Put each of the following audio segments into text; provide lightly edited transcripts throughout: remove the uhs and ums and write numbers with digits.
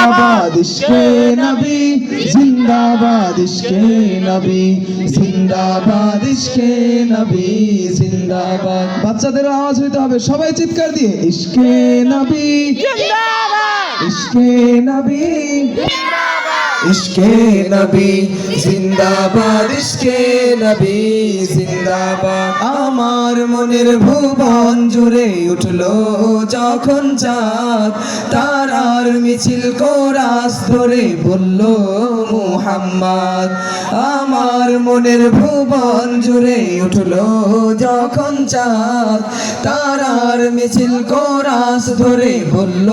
জিন্দাবাদ ইশকে নবী, জিন্দাবাদ ইশকে নবী, জিন্দাবাদ ইশকে নবী, জিন্দাবাদ। বাচ্চাদের আওয়াজ হইতে হবে, সবাই চিৎকার দিয়ে ইশকে নবী জিন্দাবাদ ইশকে নবী জিন্দাবাদ ইশকে নবী, জিন্দাবাদ ইশকে নবী, জিন্দাবাদ। আমার মনের ভুবন জুড়ে উঠলো যখন চাঁদ, তারার মিছিল কোরাস ধরে বলল মুহাম্মদ। আমার মনের ভুবন জুড়ে উঠলো যখন চাঁদ, তারার মিছিল কোরাস ধরে বলল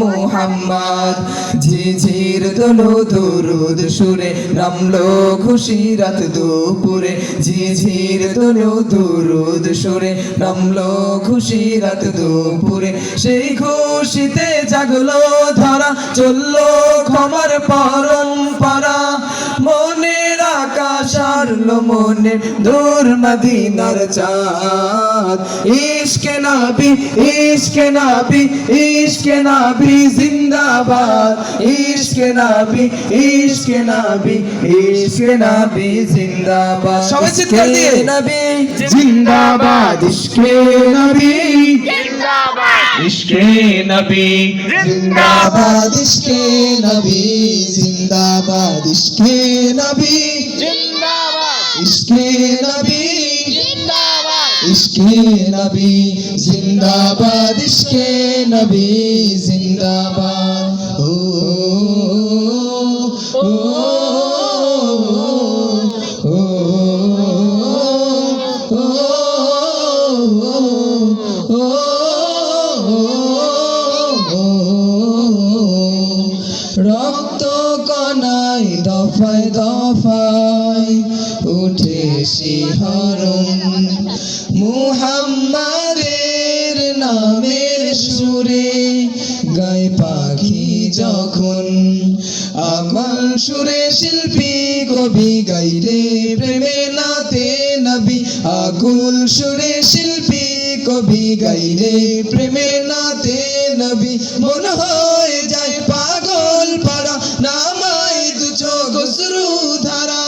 মুহাম্মদ। ঝিঝির দোলো দরুদ সুরে নামলো খুশি রাত দুপুরে, ঝিঝির দোলো দরুদ সুরে নামলো খুশি রাত দুপুরে। সেই খুশিতে জাগলো ধরা, চললো ক্ষমার পরম্পরা। মনের আকাশ আরলো মনে দূর মদিনার চাঁদ। ইশকে নবী ইশকে নবী ইশকে নবী জিন্দাবাদ, ইশকে নবী ইশকে নবী ইশকে নবী জিন্দাবাদ। সবাই চিৎকার দিয়ে নবী জিন্দাবাদ ইশকে নবী জিন্দাবাদ ইশকে নবী, জিন্দাবাদ ইশকে নবী, জিন্দাবাদ ইশকে নবী, জিন্দাবাদ ইশকে নবী, জিন্দাবাদ ইশকে নবী, জিন্দাবাদ ইশকে নবী, জিন্দাবাদ। ও ও ও রক্ত কণায় দফায় দফায় উঠে শিহরণ, মুহাম্মাদের নামের সুরে গায় পাখি যখন। আকুল সুরে শিল্পী কবি গাইলে প্রেমে নাতে নবী, আকুল সুরে শিল্পী কবি গাইলে প্রেমে নাতে নবী। মন হয়ে যায় পাগল পারা, নামায় দু চোখ অশ্রু ধারা।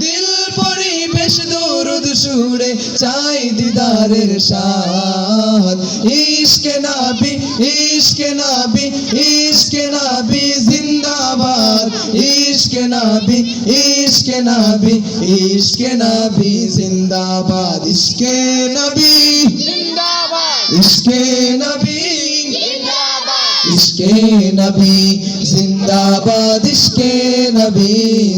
দিল পরিবেশ দরুদ সুরে চাই দিদারের স্বাদ। ইশকে নবী ইশকে নবী ইশকে নবী জিন্দাবাদ, ইশকে নবী ইশকে নবী ইশকে নবী জিন্দাবাদ, ইশকে নবী জিন্দাবাদ ইশকে নবী জিন্দাবাদ ইশকে নবী জিন্দাবাদ, ইশকে নবী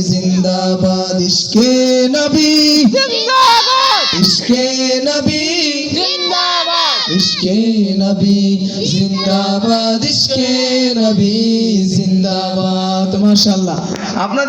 জিন্দাবাদ, ইশকে নবী জিন্দাবাদ ইশকে নবী জিন্দাবাদ ইশকে নবী জিন্দাবাদ, ইশকে নবী জিন্দাবাদ। মাশাআল্লাহ। আপনাদের